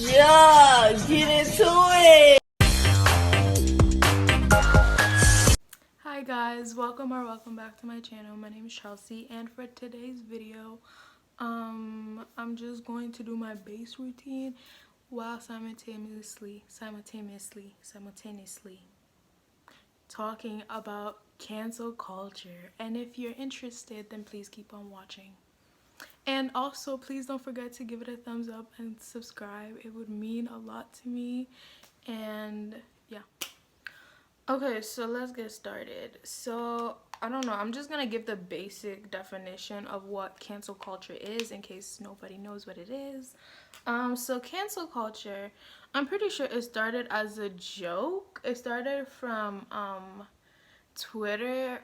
Yeah, get into it. Hi guys, welcome back to my channel. My name is Chelsea, and for today's video, I'm just going to do my base routine while simultaneously talking about cancel culture. And if you're interested, then please keep on watching. And also, please don't forget to give it a thumbs up and subscribe. It would mean a lot to me. And yeah. Okay, so let's get started. So, I don't know, I'm just gonna give the basic definition of what cancel culture is in case nobody knows what it is. So cancel culture, I'm pretty sure it started as a joke. It started from Twitter,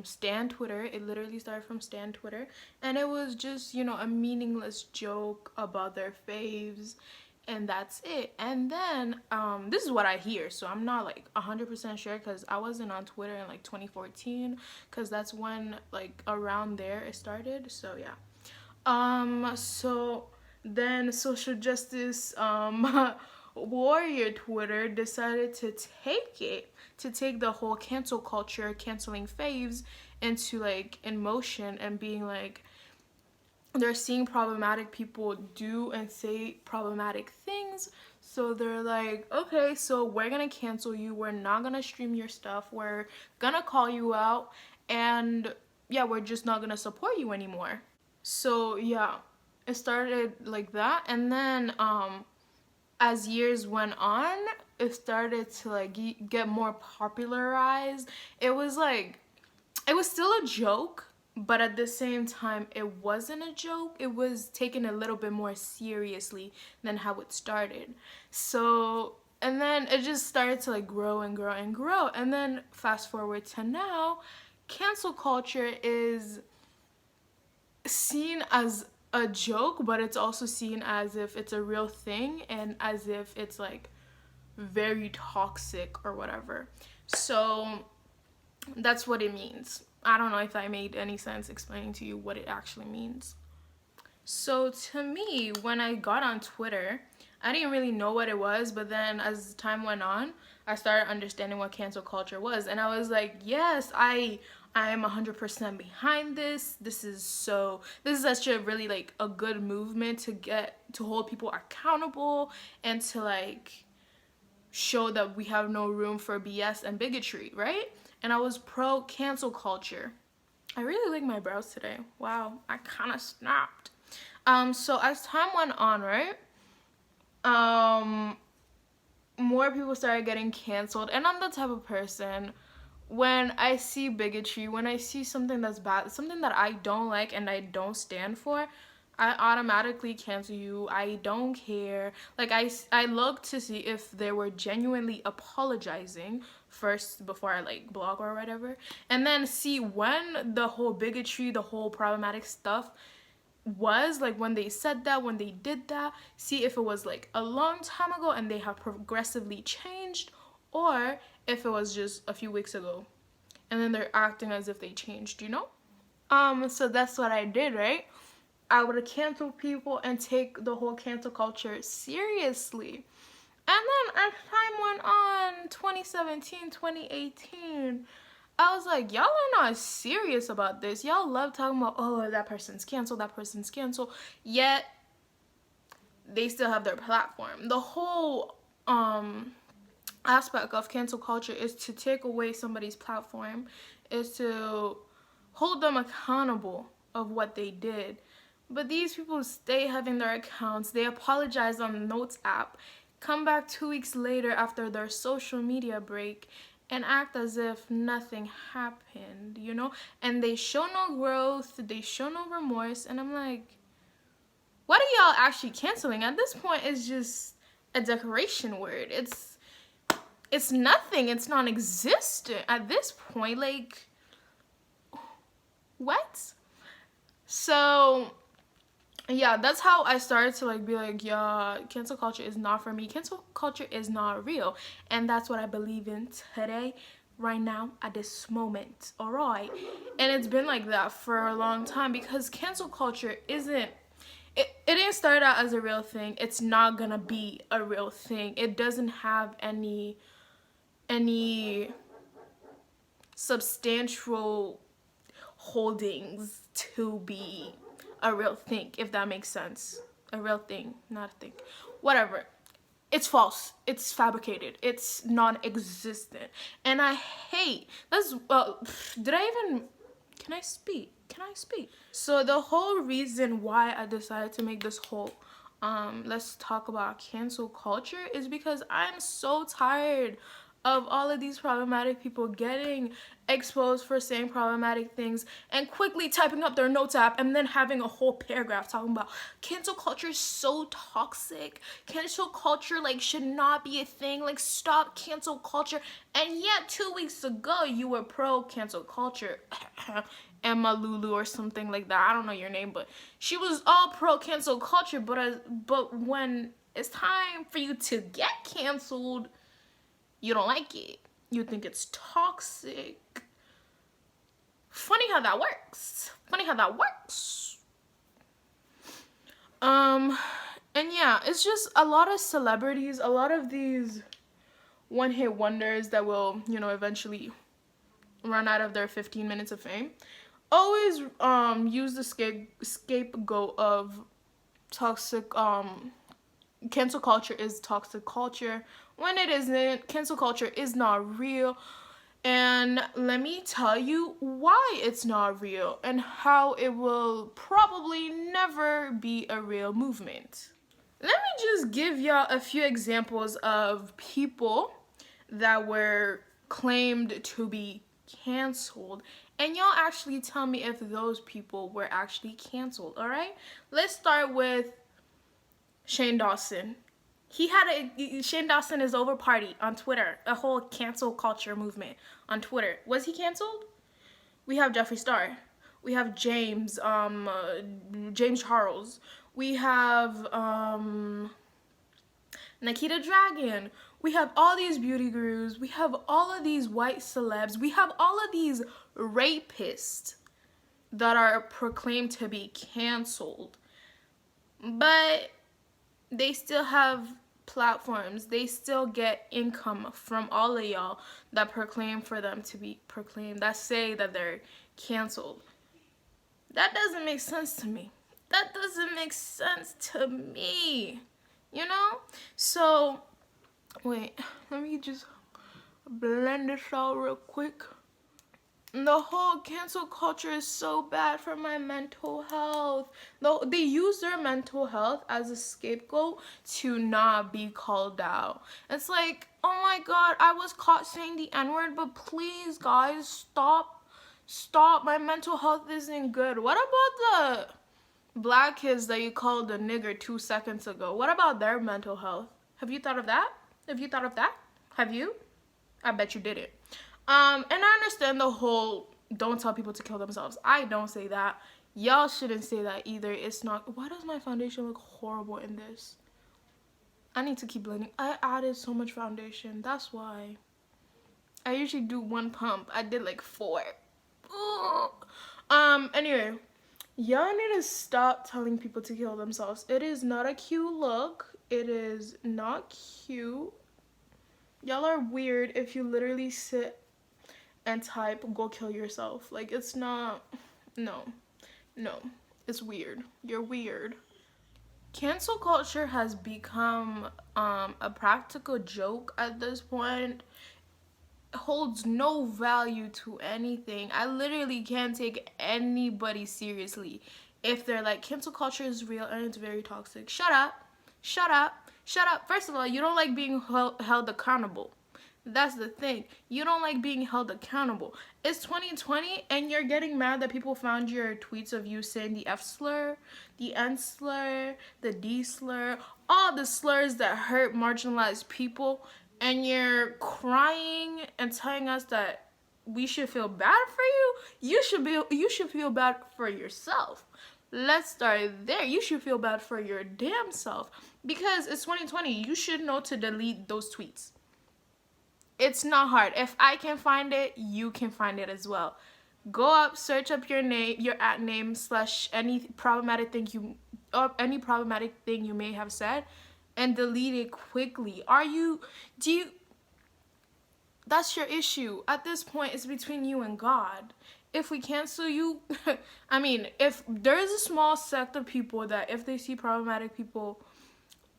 Stan Twitter. It literally started from Stan Twitter, and it was just, you know, a meaningless joke about their faves, and that's it. And then this is what I hear, so I'm not like 100% sure because I wasn't on Twitter in like 2014, because that's when, like, around there it started. So yeah. So then social justice warrior Twitter decided to take the whole cancel culture, canceling faves, into like in motion, and being like, they're seeing problematic people do and say problematic things, so they're like, okay, so we're gonna cancel you, we're not gonna stream your stuff, we're gonna call you out, and yeah, we're just not gonna support you anymore. So yeah, it started like that, and then as years went on, it started to like get more popularized. It was like, it was still a joke, but at the same time it wasn't a joke. It was taken a little bit more seriously than how it started. So, and then it just started to like grow and grow and grow, and then fast forward to now, cancel culture is seen as a joke, but it's also seen as if it's a real thing, and as if it's like very toxic or whatever. So that's what it means. I don't know if I made any sense explaining to you what it actually means. So to me, when I got on Twitter, I didn't really know what it was, but then as time went on, I started understanding what cancel culture was, and I was like, yes, I am 100% behind this. This is such a really like a good movement to get to hold people accountable, and to like show that we have no room for BS and bigotry, right? And I was pro cancel culture. I really like my brows today. Wow, I kind of snapped. So as time went on, right? More people started getting canceled, and I'm the type of person, when I see bigotry, when I see something that's bad, something that I don't like and I don't stand for, I automatically cancel you. I don't care. Like, I look to see if they were genuinely apologizing first before I like block or whatever, and then see when the whole bigotry, the whole problematic stuff was, like when they said that, when they did that, see if it was like a long time ago and they have progressively changed, or if it was just a few weeks ago and then they're acting as if they changed, you know? So that's what I did, right? I would cancel people and take the whole cancel culture seriously. And then as time went on, 2017, 2018, I was like, y'all are not serious about this. Y'all love talking about, oh, that person's canceled, that person's canceled. Yet, they still have their platform. The whole aspect of cancel culture is to take away somebody's platform, is to hold them accountable of what they did. But these people stay having their accounts. They apologize on the Notes app, come back 2 weeks later after their social media break, and act as if nothing happened, you know? And they show no growth, they show no remorse, and I'm like, what are y'all actually canceling? At this point, it's just a decoration word. It's nothing. It's non-existent at this point. Like, what? So yeah, that's how I started to like be like, yeah, cancel culture is not for me. Cancel culture is not real. And that's what I believe in today, right now, at this moment. All right. And it's been like that for a long time, because cancel culture it didn't start out as a real thing. It's not gonna be a real thing. It doesn't have any substantial holdings to be a real thing, if that makes sense. A real thing, not a thing. Whatever. It's false. It's fabricated. It's non-existent. And I hate, did I even, can I speak? Can I speak? So the whole reason why I decided to make this whole let's talk about cancel culture is because I'm so tired of all of these problematic people getting exposed for saying problematic things and quickly typing up their notes app and then having a whole paragraph talking about cancel culture is so toxic. Cancel culture like should not be a thing. Like stop cancel culture. And yet 2 weeks ago you were pro cancel culture. Emma Lulu or something like that. I don't know your name, but she was all pro cancel culture. But when it's time for you to get canceled, you don't like it. You think it's toxic. Funny how that works. Funny how that works. And yeah, it's just a lot of celebrities, a lot of these one-hit wonders that will, eventually run out of their 15 minutes of fame. Always use the scapegoat of toxic cancel culture is toxic culture when it isn't. Cancel culture is not real, and let me tell you why it's not real and how it will probably never be a real movement. Let me just give y'all a few examples of people that were claimed to be canceled, and y'all actually tell me if those people were actually canceled. All right, let's start with Shane Dawson. Shane Dawson is over party on Twitter, a whole cancel culture movement on Twitter. Was he canceled? We have Jeffree Star. We have James Charles. We have Nikita Dragon. We have all these beauty gurus. We have all of these white celebs. We have all of these rapists that are proclaimed to be canceled. But they still have platforms. They still get income from all of y'all that proclaim for them to be proclaimed, that say that they're canceled. That doesn't make sense to me. That doesn't make sense to me. So, wait, let me just blend this out real quick. The whole cancel culture is so bad for my mental health. They use their mental health as a scapegoat to not be called out. It's like, oh my god, I was caught saying the N-word, but please guys, stop. My mental health isn't good. What about the black kids that you called a nigger 2 seconds ago? What about their mental health? Have you thought of that? Have you? I bet you didn't. And I understand the whole don't tell people to kill themselves. I don't say that. Y'all shouldn't say that either. It's not. Why does my foundation look horrible in this? I need to keep blending. I added so much foundation. That's why. I usually do 1 pump. I did like 4. Anyway, y'all need to stop telling people to kill themselves. It is not a cute look. It is not cute. Y'all are weird if you literally sit and type go kill yourself. Like, it's not. No, it's weird. You're weird. Cancel culture has become a practical joke at this point. It holds no value to anything. I literally can't take anybody seriously if they're like, cancel culture is real and it's very toxic. Shut up. First of all, you don't like being held accountable. That's the thing. You don't like being held accountable. It's 2020 and you're getting mad that people found your tweets of you saying the F slur, the N slur, the D slur, all the slurs that hurt marginalized people, and you're crying and telling us that we should feel bad for you. You should feel bad for yourself. Let's start there. You should feel bad for your damn self because it's 2020. You should know to delete those tweets. It's not hard. If I can find it, you can find it as well. Go up, search up your name, your @ name / any problematic thing you or any problematic thing you may have said and delete it quickly. Do you, that's your issue. At this point, it's between you and God. If we cancel you, I mean, if there is a small sect of people that if they see problematic people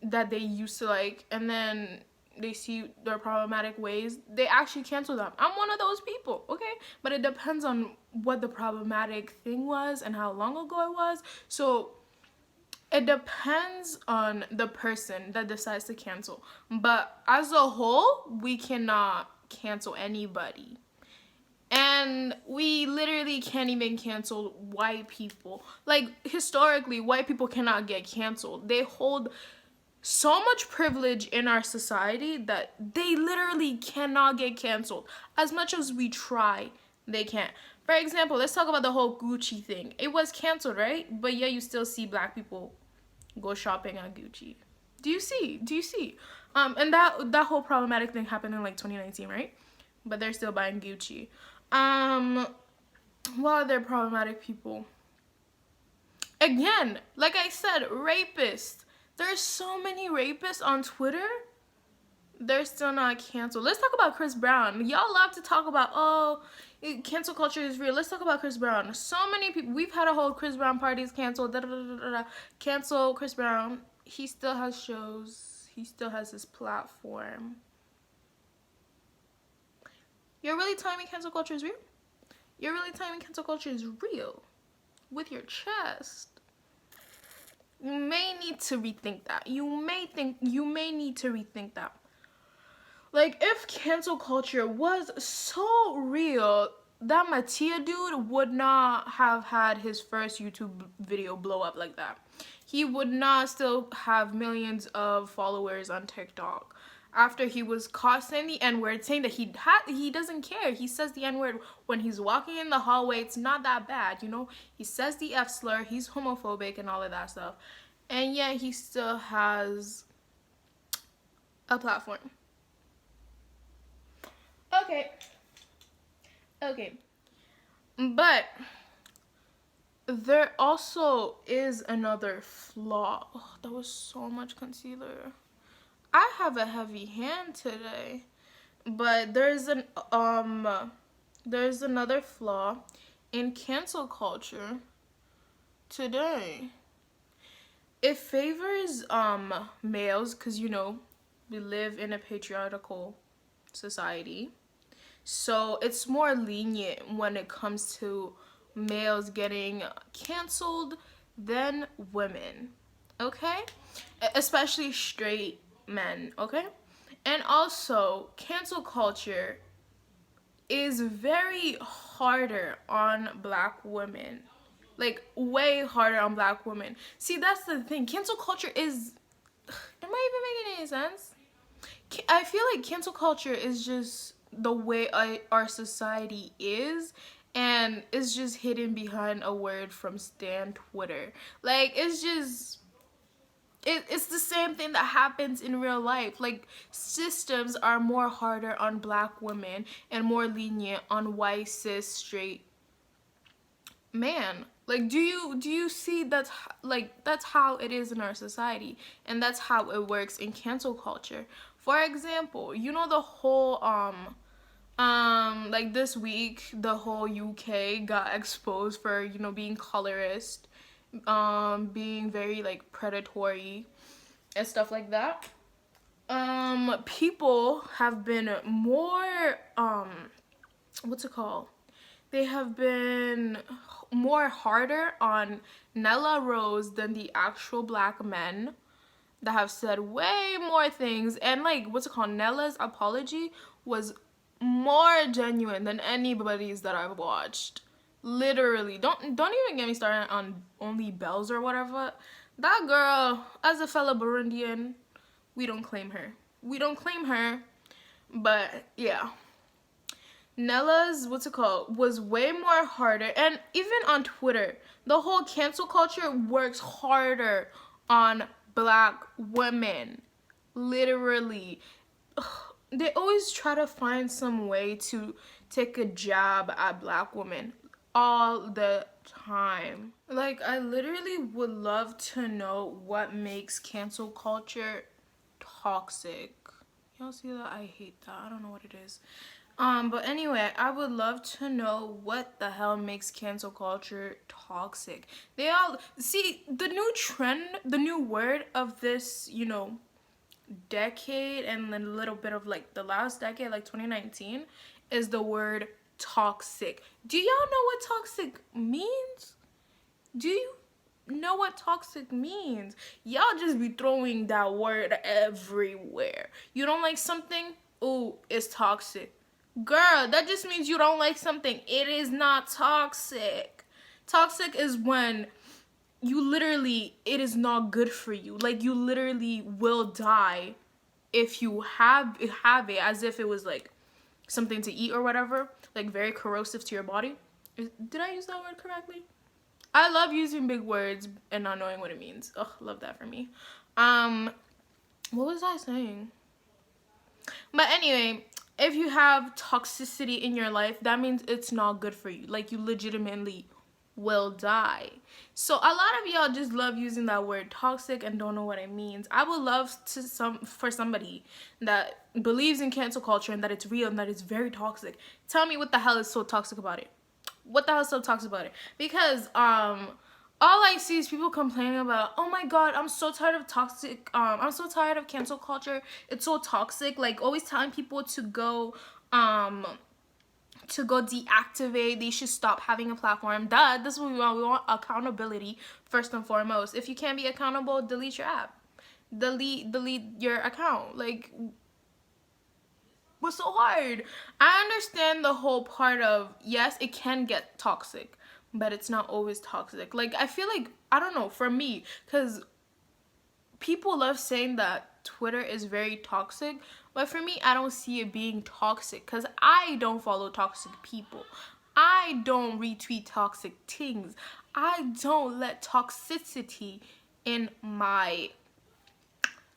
that they used to like, and then they see their problematic ways, they actually cancel them. I'm one of those people, okay? But it depends on what the problematic thing was and how long ago it was. So it depends on the person that decides to cancel. But as a whole, we cannot cancel anybody. And we literally can't even cancel white people. Like, historically, white people cannot get canceled. They hold so much privilege in our society that they literally cannot get canceled. As much as we try, they can't. For example, let's talk about the whole Gucci thing. It was canceled, right? But yeah, you still see black people go shopping at Gucci. Do you see? And that whole problematic thing happened in like 2019, right? But they're still buying Gucci. What other problematic people? Again, like I said, rapists. There's so many rapists on Twitter. They're still not canceled. Let's talk about Chris Brown. Y'all love to talk about, oh, cancel culture is real. Let's talk about Chris Brown. So many people, we've had a whole Chris Brown parties canceled. Cancel Chris Brown. He still has shows. He still has his platform. You're really telling me cancel culture is real? You're really telling me cancel culture is real? With your chest? You may need to rethink that. You may need to rethink that. Like, if cancel culture was so real, that Mattia dude would not have had his first YouTube video blow up like that. He would not still have millions of followers on TikTok after he was caught saying the N-word, saying that he doesn't care. He says the N-word when he's walking in the hallway. It's not that bad, you know? He says the F slur. He's homophobic and all of that stuff. And yet he still has a platform. Okay. But there also is another flaw. Oh, that was so much concealer. I have a heavy hand today. But there's another flaw in cancel culture today. It favors males, because you know we live in a patriarchal society, so it's more lenient when it comes to males getting canceled than women, okay? Especially straight men, okay? And also, cancel culture is very harder on black women. Like, way harder on black women. See, that's the thing. Cancel culture is... Am I even making any sense? I feel like cancel culture is just the way our society is, and it's just hidden behind a word from Stan Twitter. Like, it's just... It's the same thing that happens in real life. Like, systems are more harder on black women and more lenient on white, cis, straight man. Like, do you see that's how it is in our society, and that's how it works in cancel culture. For example, you know, the whole like this week the whole UK got exposed for, you know, being colorist, being very like predatory and stuff like that. People have been more what's it called? They have been more harder on Nella Rose than the actual black men that have said way more things. And like, what's it called? Nella's apology was more genuine than anybody's that I've watched. Literally. Don't even get me started on Only Bells or whatever. That girl, as a fellow Burundian, we don't claim her. But yeah. Nella's, what's it called, was way more harder. And even on Twitter, the whole cancel culture works harder on black women. Literally. They always try to find some way to take a jab at black women. all the time. Like, I literally would love to know what makes cancel culture toxic. Y'all see that? I hate that. I don't know what it is. But anyway, I would love to know what the hell makes cancel culture toxic. They all see the new trend, the new word of this, decade, and then a little bit of like the last decade, like 2019, is the word toxic. Do y'all know what toxic means? Do you know what toxic means? Y'all just be throwing that word everywhere. You don't like something? Ooh, it's toxic. Girl, that just means you don't like something. It is not toxic. Toxic is when it is not good for you. Like, you literally will die if you have it, as if it was like something to eat or whatever, like very corrosive to your body. Did I use that word correctly? I love using big words and not knowing what it means. Ugh, love that for me. What was I saying? But anyway, if you have toxicity in your life, that means it's not good for you. Like, you legitimately will die. So a lot of y'all just love using that word toxic and don't know what it means. I would love for somebody that believes in cancel culture and that it's real and that it's very toxic. Tell me what the hell is so toxic about it. What the hell is so toxic about it? Because all I see is people complaining about, oh my god, I'm so tired of toxic, I'm so tired of cancel culture. It's so toxic. Like, always telling people to go deactivate. They should stop having a platform. Duh, this is what we want. We want accountability first and foremost. If you can't be accountable, delete your app. Delete your account. Like, what's so hard? I understand the whole part of, yes, it can get toxic, but it's not always toxic. Like, I feel like, I don't know, for me, because people love saying that Twitter is very toxic, but for me, I don't see it being toxic because I don't follow toxic people. I don't retweet toxic things. I don't let toxicity in my,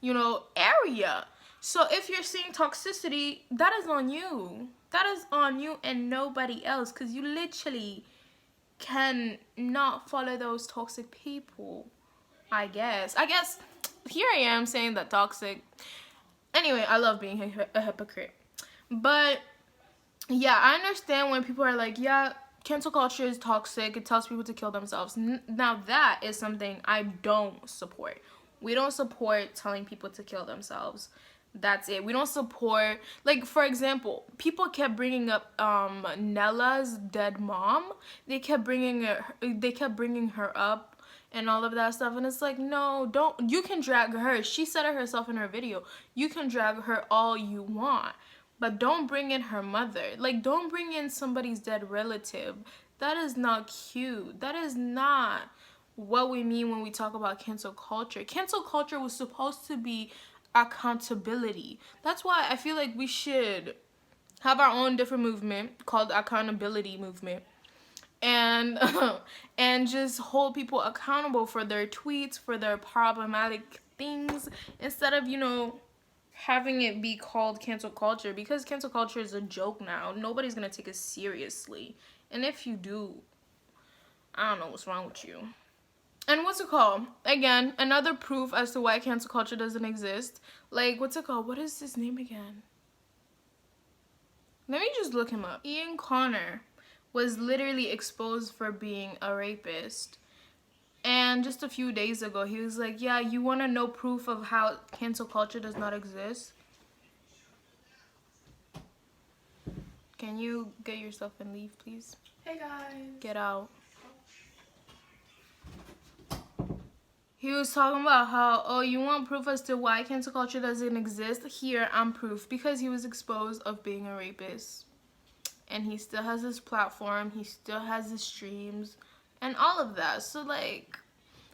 area. So if you're seeing toxicity, that is on you. That is on you and nobody else, because you literally can not follow those toxic people. I guess here I am saying that toxic. Anyway, I love being a hypocrite. But yeah, I understand when people are like, yeah, cancel culture is toxic. It tells people to kill themselves. Now that is something I don't support. We don't support telling people to kill themselves. That's it. We don't support, like, for example, people kept bringing up Nella's dead mom. They kept bringing her up and all of that stuff, and it's like, no, don't. You can drag her. She said it herself in her video. You can drag her all you want, but don't bring in her mother. Like, don't bring in somebody's dead relative. That is not cute. That is not what we mean when we talk about cancel culture. Cancel culture was supposed to be accountability. That's why I feel like we should have our own different movement called accountability movement, and and just hold people accountable for their tweets, for their problematic things, instead of having it be called cancel culture, because cancel culture is a joke now. Nobody's gonna take it seriously, and if you do, I don't know what's wrong with you. And what's it called? Again, another proof as to why cancel culture doesn't exist. Like, what's it called? What is his name again? Let me just look him up. Ian Connor was literally exposed for being a rapist. And just a few days ago, he was like, yeah, you want to know proof of how cancel culture does not exist? Can you get yourself and leave, please? Hey guys. Get out. He was talking about how, oh, you want proof as to why cancel culture doesn't exist? Here, I'm proof. Because he was exposed of being a rapist. And he still has his platform. He still has his streams. And all of that. So, like,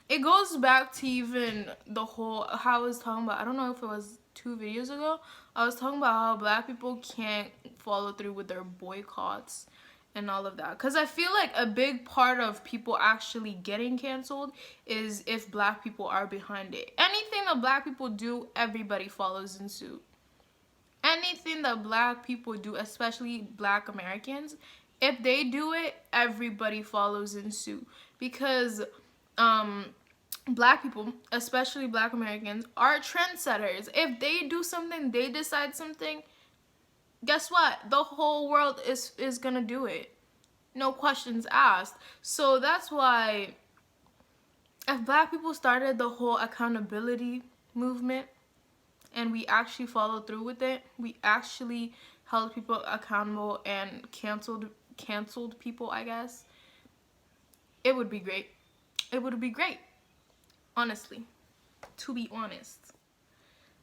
it goes back to even the whole, how I was talking about, I don't know if it was 2 videos ago. I was talking about how black people can't follow through with their boycotts and all of that, because I feel like a big part of people actually getting canceled is if black people are behind it. Anything that black people do, everybody follows in suit. Anything that black people do, especially black Americans, If they do it, everybody follows in suit, because black people, especially black Americans, are trendsetters. If they do something, they decide something, guess what? The whole world is gonna do it. No questions asked. So that's why if black people started the whole accountability movement and we actually followed through with it, we actually held people accountable and canceled people, I guess, it would be great. It would be great. Honestly. To be honest.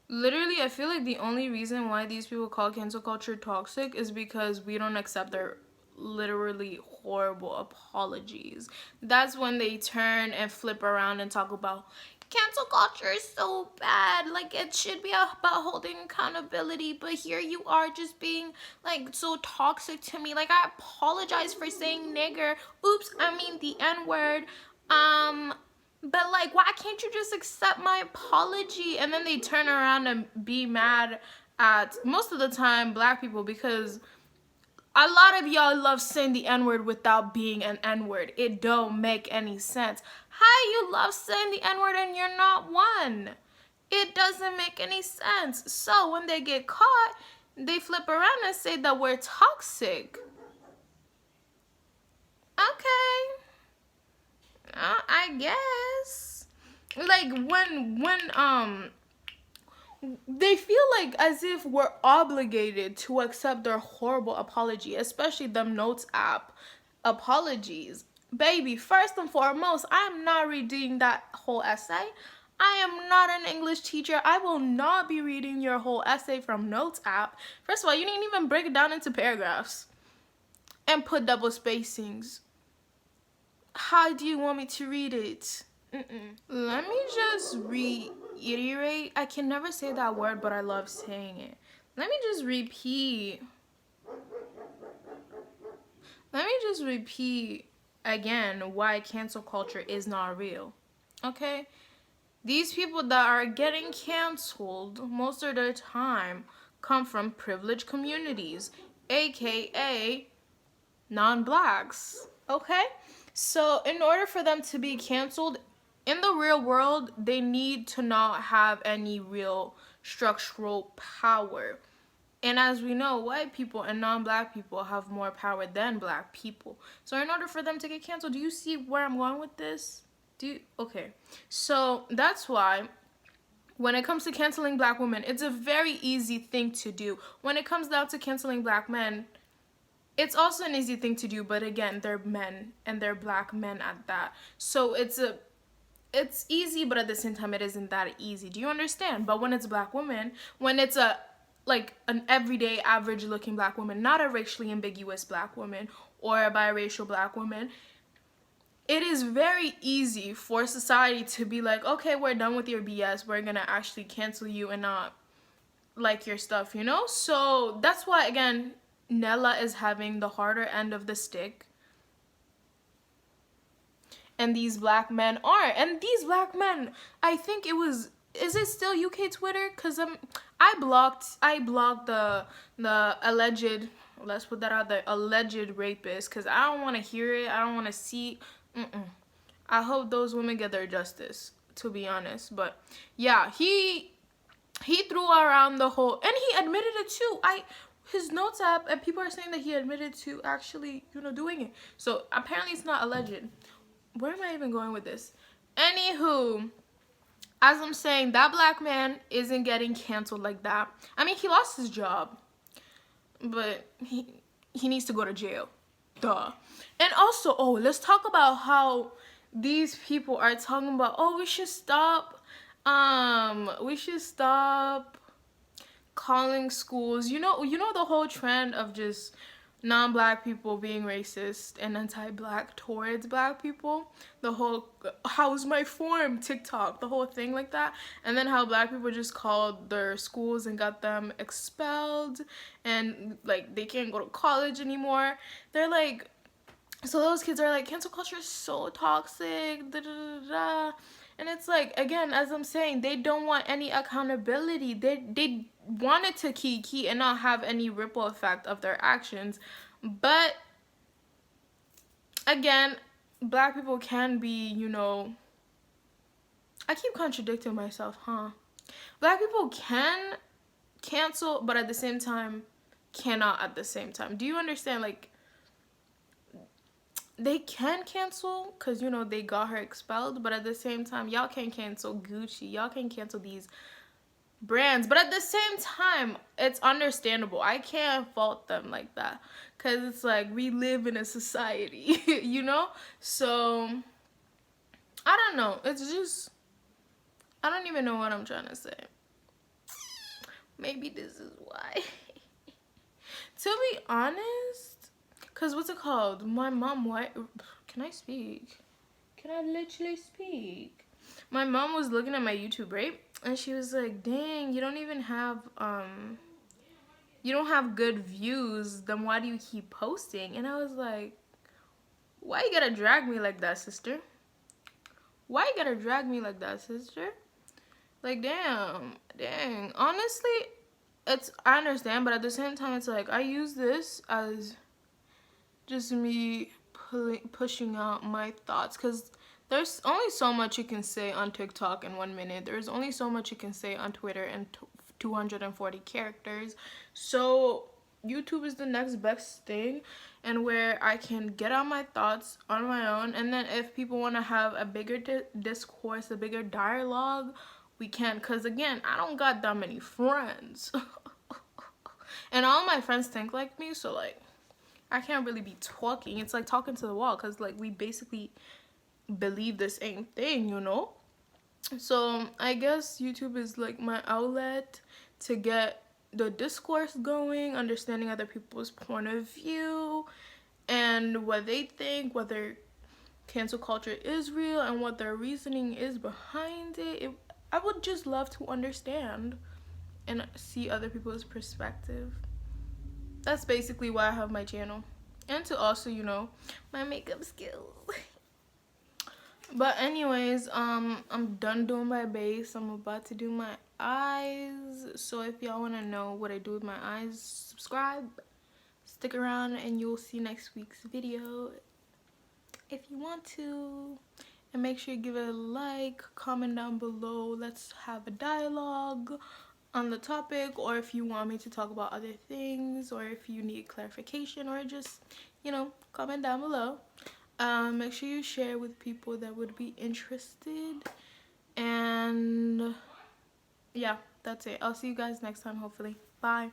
Literally, I feel like the only reason why these people call cancel culture toxic is because we don't accept their literally horrible apologies. That's when they turn and flip around and talk about cancel culture is so bad. Like, it should be about holding accountability, but here you are just being like so toxic to me. Like, I apologize for saying nigger. Oops, I mean the N-word. But like, why can't you just accept my apology? And then they turn around and be mad at, most of the time, black people, because a lot of y'all love saying the N-word without being an N-word. It don't make any sense. How you love saying the N-word and you're not one? It doesn't make any sense. So when they get caught, they flip around and say that we're toxic. Okay. I guess. Like, when they feel like as if we're obligated to accept their horrible apology, especially them Notes app apologies. Baby, first and foremost, I am not reading that whole essay. I am not an English teacher. I will not be reading your whole essay from Notes app. First of all, you didn't even break it down into paragraphs and put double spacings. How do you want me to read it? Let me just reiterate. I can never say that word, but I love saying it. Let me just repeat. Let me just repeat again why cancel culture is not real. Okay? These people that are getting canceled most of their time come from privileged communities, aka non-blacks. Okay? So in order for them to be canceled in the real world, they need to not have any real structural power. And as we know, white people and non-black people have more power than black people. So in order for them to get canceled, do you see where I'm going with this? Okay. So that's why when it comes to canceling black women, it's a very easy thing to do. When it comes down to canceling black men, it's also an easy thing to do, but again, they're men and they're black men at that. So it's easy, but at the same time, it isn't that easy. Do you understand? But when it's a black woman, when it's like an everyday average looking black woman, not a racially ambiguous black woman or a biracial black woman, it is very easy for society to be like, okay, we're done with your BS. We're gonna actually cancel you and not like your stuff, you know? So that's why, again, Nella is having the harder end of the stick. And these black men are. And these black men, I think it was, is it still UK Twitter? Because I blocked the alleged, let's put that out there, alleged rapist, because I don't want to hear it. I don't want to see. I hope those women get their justice, to be honest. But yeah, he threw around the whole, and he admitted it too. His Notes app, and people are saying that he admitted to actually, doing it. So apparently it's not alleged. Where am I even going with this? Anywho, as I'm saying, that black man isn't getting canceled like that. I mean, he lost his job, but he needs to go to jail. Duh. And also, let's talk about how these people are talking about, we should stop calling schools, you know the whole trend of just non-black people being racist and anti-black towards black people, the whole how's my form TikTok, the whole thing like that, and then how black people just called their schools and got them expelled and like they can't go to college anymore. They're like, so those kids are like, cancel culture is so toxic, da, da, da, da. And it's like, again, as I'm saying, they don't want any accountability. They wanted to key and not have any ripple effect of their actions. But again, black people can be, you know, I keep contradicting myself, huh? Black people can cancel, but at the same time, cannot at the same time. Do you understand? Like, they can cancel because, you know, they got her expelled, but at the same time, y'all can cancel Gucci. Y'all can cancel these brands, but at the same time, it's understandable. I can't fault them like that because it's like we live in a society, you know? So, I don't know. It's just, I don't even know what I'm trying to say. Maybe this is why. To be honest, because what's it called? My mom, why? Can I speak? Can I literally speak? My mom was looking at my YouTube, right? And she was like, dang, you don't even have, you don't have good views. Then why do you keep posting? And I was like, why you gotta drag me like that, sister? Why you gotta drag me like that, sister? Like, dang. Honestly, I understand, but at the same time, it's like, I use this as just me pushing out my thoughts, because there's only so much you can say on TikTok in 1 minute. There's only so much you can say on Twitter in 240 characters. So YouTube is the next best thing, and where I can get out my thoughts on my own, and then if people want to have a bigger discourse, a bigger dialogue, we can, because again, I don't got that many friends. And all my friends think like me, so like I can't really be talking. It's like talking to the wall, because like we basically believe the same thing, you know? So I guess YouTube is like my outlet to get the discourse going, understanding other people's point of view and what they think, whether cancel culture is real and what their reasoning is behind it. I would just love to understand and see other people's perspective. That's basically why I have my channel. And to also, you know, my makeup skills. But anyways, I'm done doing my base. I'm about to do my eyes. So if y'all want to know what I do with my eyes, subscribe, stick around, and you'll see next week's video if you want to. And make sure you give it a like, comment down below. Let's have a dialogue on the topic, or if you want me to talk about other things, or if you need clarification, or just, you know, comment down below. Make sure you share with people that would be interested. And yeah, that's it. I'll see you guys next time, hopefully. Bye.